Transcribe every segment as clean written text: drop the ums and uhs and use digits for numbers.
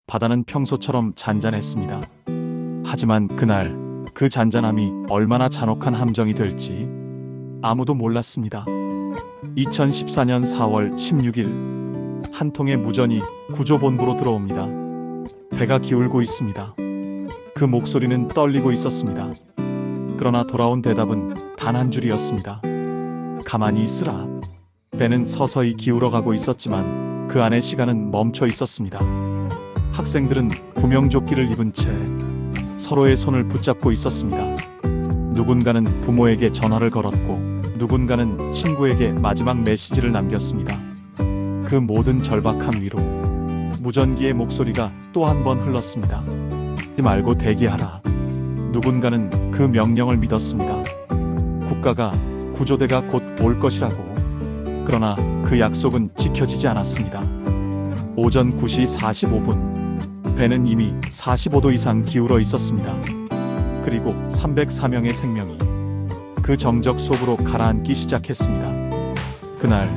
바다는 평소처럼 잔잔했습니다. 하지만 그날 그 잔잔함이 얼마나 잔혹한 함정이 될지 아무도 몰랐습니다. 2014년 4월 16일 한 통의 무전이 구조본부로 들어옵니다. 배가 기울고 있습니다. 그 목소리는 떨리고 있었습니다. 그러나 돌아온 대답은 단 한 줄이었습니다. 가만히 있으라. 배는 서서히 기울어가고 있었지만 그 안의 시간은 멈춰 있었습니다. 학생들은 구명조끼를 입은 채 서로의 손을 붙잡고 있었습니다. 누군가는 부모에게 전화를 걸었고 누군가는 친구에게 마지막 메시지를 남겼습니다. 그 모든 절박함 위로 무전기의 목소리가 또 한 번 흘렀습니다. 하지 말고 대기하라. 누군가는 그 명령을 믿었습니다. 국가가 구조대가 곧 올 것이라고. 그러나 그 약속은 지켜지지 않았습니다. 오전 9시 45분 배는 이미 45도 이상 기울어 있었습니다. 그리고 304명의 생명이 그 정적 속으로 가라앉기 시작했습니다. 그날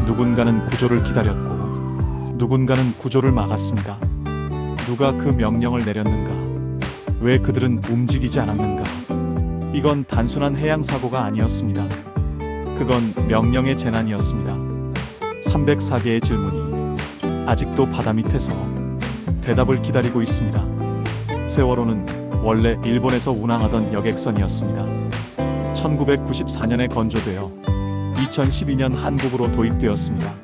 누군가는 구조를 기다렸고 누군가는 구조를 막았습니다. 누가 그 명령을 내렸는가? 왜 그들은 움직이지 않았는가? 이건 단순한 해양 사고가 아니었습니다. 그건 명령의 재난이었습니다. 304개의 질문이 아직도 바다 밑에서 대답을 기다리고 있습니다. 세월호는 원래 일본에서 운항하던 여객선이었습니다. 1994년에 건조되어 2012년 한국으로 도입되었습니다.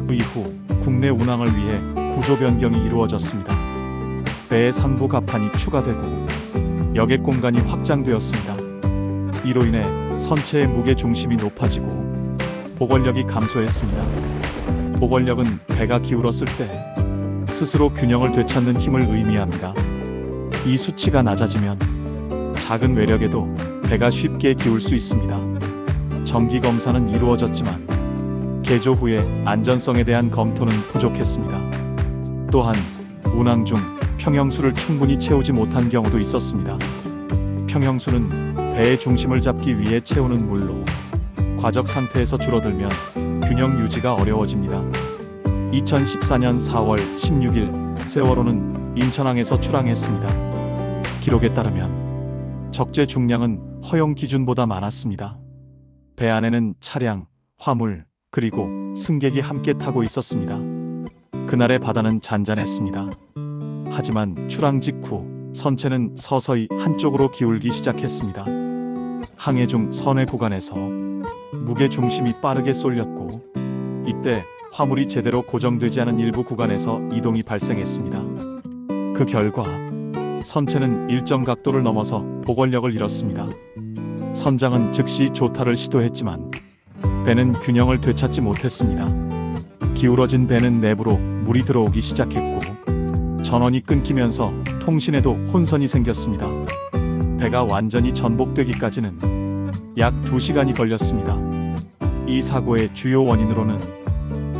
그 이후 국내 운항을 위해 구조 변경이 이루어졌습니다. 배의 상부 갑판이 추가되고 여객 공간이 확장되었습니다. 이로 인해 선체의 무게 중심이 높아지고 보관력이 감소했습니다. 보관력은 배가 기울었을 때 스스로 균형을 되찾는 힘을 의미합니다. 이 수치가 낮아지면 작은 외력에도 배가 쉽게 기울 수 있습니다. 정기 검사는 이루어졌지만 개조 후에 안전성에 대한 검토는 부족했습니다. 또한 운항 중 평형수를 충분히 채우지 못한 경우도 있었습니다. 평형수는 배의 중심을 잡기 위해 채우는 물로 과적 상태에서 줄어들면 균형 유지가 어려워집니다. 2014년 4월 16일 세월호는 인천항에서 출항했습니다. 기록에 따르면 적재 중량은 허용 기준보다 많았습니다. 배 안에는 차량, 화물, 그리고 승객이 함께 타고 있었습니다. 그날의 바다는 잔잔했습니다. 하지만 출항 직후 선체는 서서히 한쪽으로 기울기 시작했습니다. 항해 중 선회 구간에서 무게 중심이 빠르게 쏠렸고 이때 화물이 제대로 고정되지 않은 일부 구간에서 이동이 발생했습니다. 그 결과 선체는 일정 각도를 넘어서 보관력을 잃었습니다. 선장은 즉시 조타를 시도했지만 배는 균형을 되찾지 못했습니다. 기울어진 배는 내부로 물이 들어오기 시작했고 전원이 끊기면서 통신에도 혼선이 생겼습니다. 배가 완전히 전복되기까지는 약 2시간이 걸렸습니다. 이 사고의 주요 원인으로는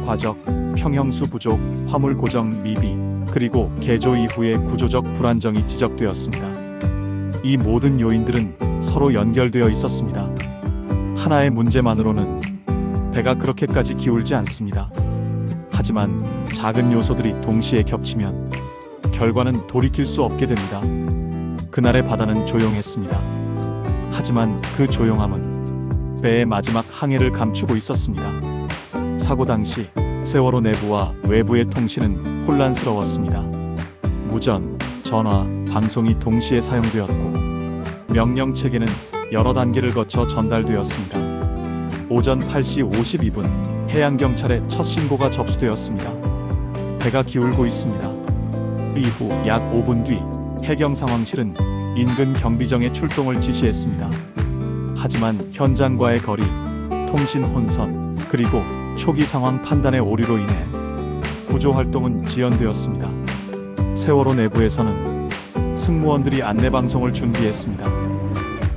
과적, 평형수 부족, 화물 고정 미비, 그리고 개조 이후의 구조적 불안정이 지적되었습니다. 이 모든 요인들은 서로 연결되어 있었습니다. 하나의 문제만으로는 배가 그렇게까지 기울지 않습니다. 하지만 작은 요소들이 동시에 겹치면 결과는 돌이킬 수 없게 됩니다. 그날의 바다는 조용했습니다. 하지만 그 조용함은 배의 마지막 항해를 감추고 있었습니다. 사고 당시 세월호 내부와 외부의 통신은 혼란스러웠습니다. 무전, 전화, 방송이 동시에 사용되었고 명령 체계는 여러 단계를 거쳐 전달되었습니다. 오전 8시 52분 해양경찰에 첫 신고가 접수되었습니다. 배가 기울고 있습니다. 이후 약 5분 뒤 해경상황실은 인근 경비정의 출동을 지시했습니다. 하지만 현장과의 거리, 통신 혼선, 그리고 초기 상황 판단의 오류로 인해 구조 활동은 지연되었습니다. 세월호 내부에서는 승무원들이 안내방송을 준비했습니다.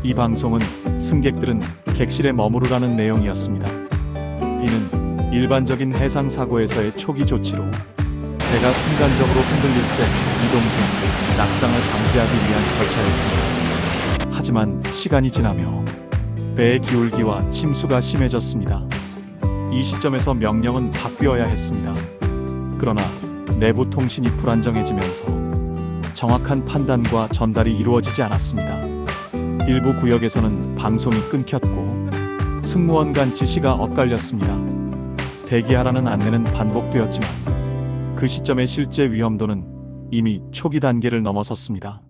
이 방송은 승객들은 객실에 머무르라는 내용이었습니다. 이는 일반적인 해상 사고에서의 초기 조치로 배가 순간적으로 흔들릴 때 이동 중 낙상을 방지하기 위한 절차였습니다. 하지만 시간이 지나며 배의 기울기와 침수가 심해졌습니다. 이 시점에서 명령은 바뀌어야 했습니다. 그러나 내부 통신이 불안정해지면서 정확한 판단과 전달이 이루어지지 않았습니다. 일부 구역에서는 방송이 끊겼고 승무원 간 지시가 엇갈렸습니다. 대기하라는 안내는 반복되었지만 그 시점의 실제 위험도는 이미 초기 단계를 넘어섰습니다.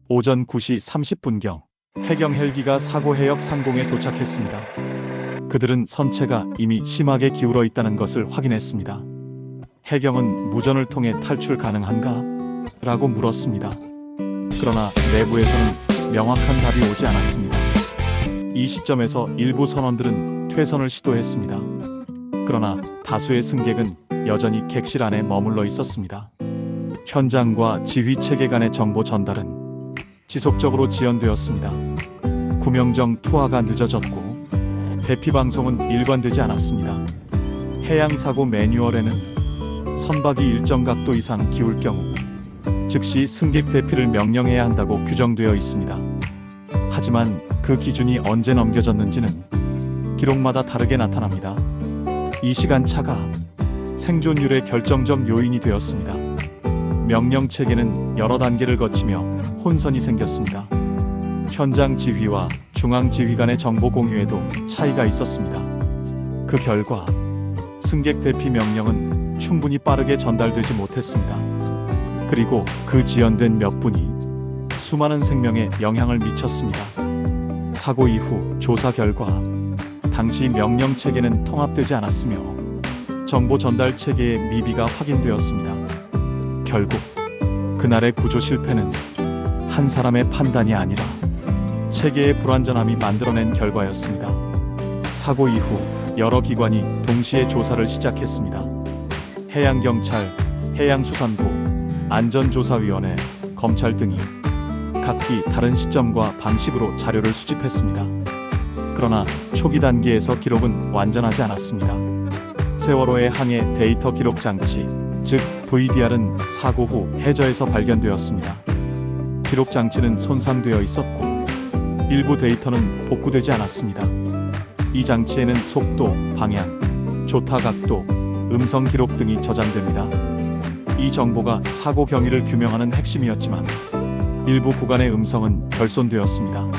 오전 9시 30분경 해경 헬기가 사고 해역 상공에 도착했습니다. 그들은 선체가 이미 심하게 기울어 있다는 것을 확인했습니다. 해경은 무전을 통해 탈출 가능한가? 라고 물었습니다. 그러나 내부에서는 명확한 답이 오지 않았습니다. 이 시점에서 일부 선원들은 퇴선을 시도했습니다. 그러나 다수의 승객은 여전히 객실 안에 머물러 있었습니다. 현장과 지휘 체계 간의 정보 전달은 지속적으로 지연되었습니다. 구명정 투하가 늦어졌고 대피 방송은 일관되지 않았습니다. 해양사고 매뉴얼에는 선박이 일정 각도 이상 기울 경우 즉시 승객 대피를 명령해야 한다고 규정되어 있습니다. 하지만 그 기준이 언제 넘겨졌는지는 기록마다 다르게 나타납니다. 이 시간차가 생존율의 결정적 요인이 되었습니다. 명령 체계는 여러 단계를 거치며 혼선이 생겼습니다. 현장 지휘와 중앙 지휘 간의 정보 공유에도 차이가 있었습니다. 그 결과 승객 대피 명령은 충분히 빠르게 전달되지 못했습니다. 그리고 그 지연된 몇 분이 수많은 생명에 영향을 미쳤습니다. 사고 이후 조사 결과 당시 명령 체계는 통합되지 않았으며 정보 전달 체계의 미비가 확인되었습니다. 결국 그날의 구조 실패는 한 사람의 판단이 아니라 체계의 불완전함이 만들어낸 결과였습니다. 사고 이후 여러 기관이 동시에 조사를 시작했습니다. 해양경찰, 해양수산부, 안전조사위원회, 검찰 등이 각기 다른 시점과 방식으로 자료를 수집했습니다. 그러나 초기 단계에서 기록은 완전하지 않았습니다. 세월호의 항해 데이터 기록 장치, 즉 VDR은 사고 후 해저에서 발견되었습니다. 기록 장치는 손상되어 있었고 일부 데이터는 복구되지 않았습니다. 이 장치에는 속도, 방향, 조타 각도, 음성 기록 등이 저장됩니다. 이 정보가 사고 경위를 규명하는 핵심이었지만 일부 구간의 음성은 결손되었습니다.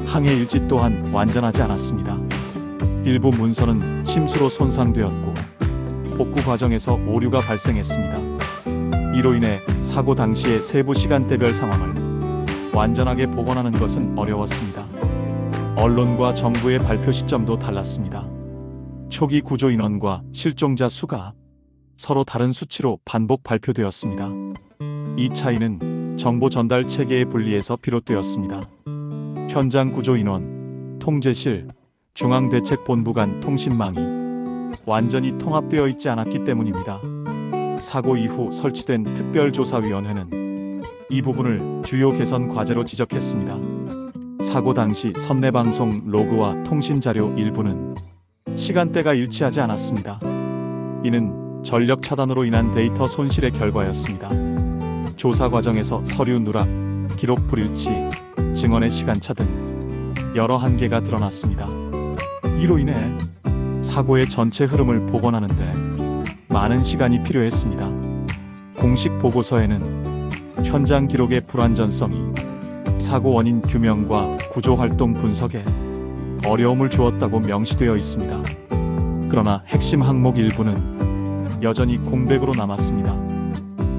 항해 일지 또한 완전하지 않았습니다. 일부 문서는 침수로 손상되었고 복구 과정에서 오류가 발생했습니다. 이로 인해 사고 당시의 세부 시간대별 상황을 완전하게 복원하는 것은 어려웠습니다. 언론과 정부의 발표 시점도 달랐습니다. 초기 구조 인원과 실종자 수가 서로 다른 수치로 반복 발표되었습니다. 이 차이는 정보 전달 체계의 분리에서 비롯되었습니다. 현장 구조 인원, 통제실, 중앙대책본부 간 통신망이 완전히 통합되어 있지 않았기 때문입니다. 사고 이후 설치된 특별조사위원회는 이 부분을 주요 개선 과제로 지적했습니다. 사고 당시 선내방송 로그와 통신자료 일부는 시간대가 일치하지 않았습니다. 이는 전력 차단으로 인한 데이터 손실의 결과였습니다. 조사 과정에서 서류 누락, 기록 불일치, 증언의 시간차 등 여러 한계가 드러났습니다. 이로 인해 사고의 전체 흐름을 복원하는데 많은 시간이 필요했습니다. 공식 보고서에는 현장 기록의 불완전성이 사고 원인 규명과 구조 활동 분석에 어려움을 주었다고 명시되어 있습니다. 그러나 핵심 항목 일부는 여전히 공백으로 남았습니다.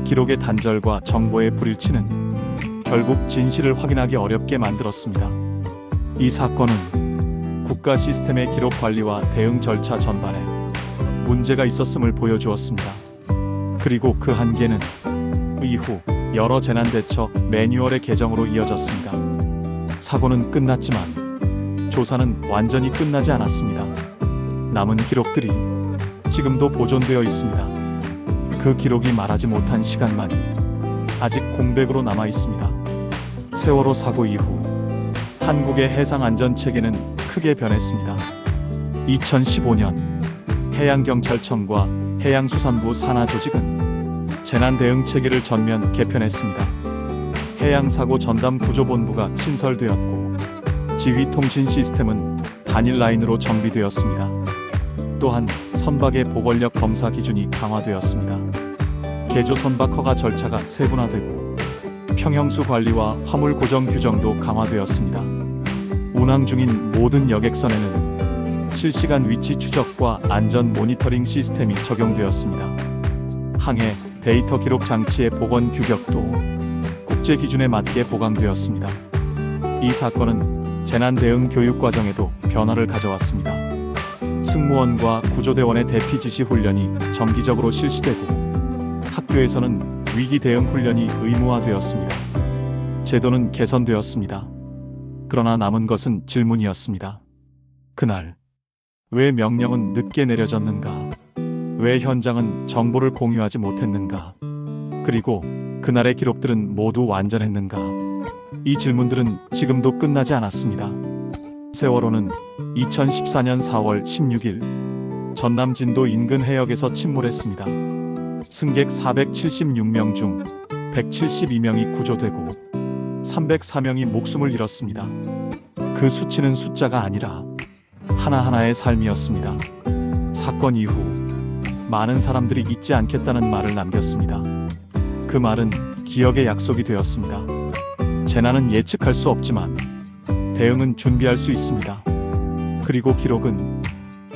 기록의 단절과 정보의 불일치는 결국 진실을 확인하기 어렵게 만들었습니다. 이 사건은 국가 시스템의 기록 관리와 대응 절차 전반에 문제가 있었음을 보여주었습니다. 그리고 그 한계는 이후 여러 재난대처 매뉴얼의 개정으로 이어졌습니다. 사고는 끝났지만 조사는 완전히 끝나지 않았습니다. 남은 기록들이 지금도 보존되어 있습니다. 그 기록이 말하지 못한 시간만이 아직 공백으로 남아 있습니다. 세월호 사고 이후 한국의 해상안전체계는 크게 변했습니다. 2015년 해양경찰청과 해양수산부 산하조직은 재난대응체계를 전면 개편했습니다. 해양사고 전담구조본부가 신설되었고 지휘통신 시스템은 단일 라인으로 정비되었습니다. 또한 선박의 보건력 검사 기준이 강화되었습니다. 개조 선박 허가 절차가 세분화되고 평형수 관리와 화물 고정 규정도 강화되었습니다. 운항 중인 모든 여객선에는 실시간 위치 추적과 안전 모니터링 시스템이 적용되었습니다. 항해 데이터 기록 장치의 복원 규격도 국제 기준에 맞게 보강되었습니다. 이 사건은 재난 대응 교육 과정에도 변화를 가져왔습니다. 승무원과 구조대원의 대피 지시 훈련이 정기적으로 실시되고 학교에서는 위기 대응 훈련이 의무화되었습니다. 제도는 개선되었습니다. 그러나 남은 것은 질문이었습니다. 그날 왜 명령은 늦게 내려졌는가? 왜 현장은 정보를 공유하지 못했는가? 그리고 그날의 기록들은 모두 완전했는가? 이 질문들은 지금도 끝나지 않았습니다. 세월호는 2014년 4월 16일 전남 진도 인근 해역에서 침몰했습니다. 승객 476명 중 172명이 구조되고 304명이 목숨을 잃었습니다. 그 수치는 숫자가 아니라 하나하나의 삶이었습니다. 사건 이후 많은 사람들이 잊지 않겠다는 말을 남겼습니다. 그 말은 기억의 약속이 되었습니다. 재난은 예측할 수 없지만 대응은 준비할 수 있습니다. 그리고 기록은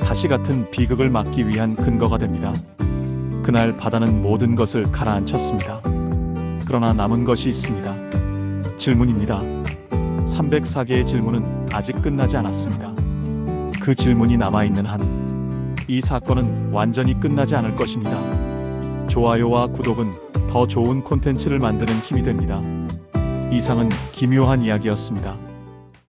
다시 같은 비극을 막기 위한 근거가 됩니다. 그날 바다는 모든 것을 가라앉혔습니다. 그러나 남은 것이 있습니다. 질문입니다. 304개의 질문은 아직 끝나지 않았습니다. 그 질문이 남아있는 한 이 사건은 완전히 끝나지 않을 것입니다. 좋아요와 구독은 더 좋은 콘텐츠를 만드는 힘이 됩니다. 이상은 기묘한 이야기였습니다.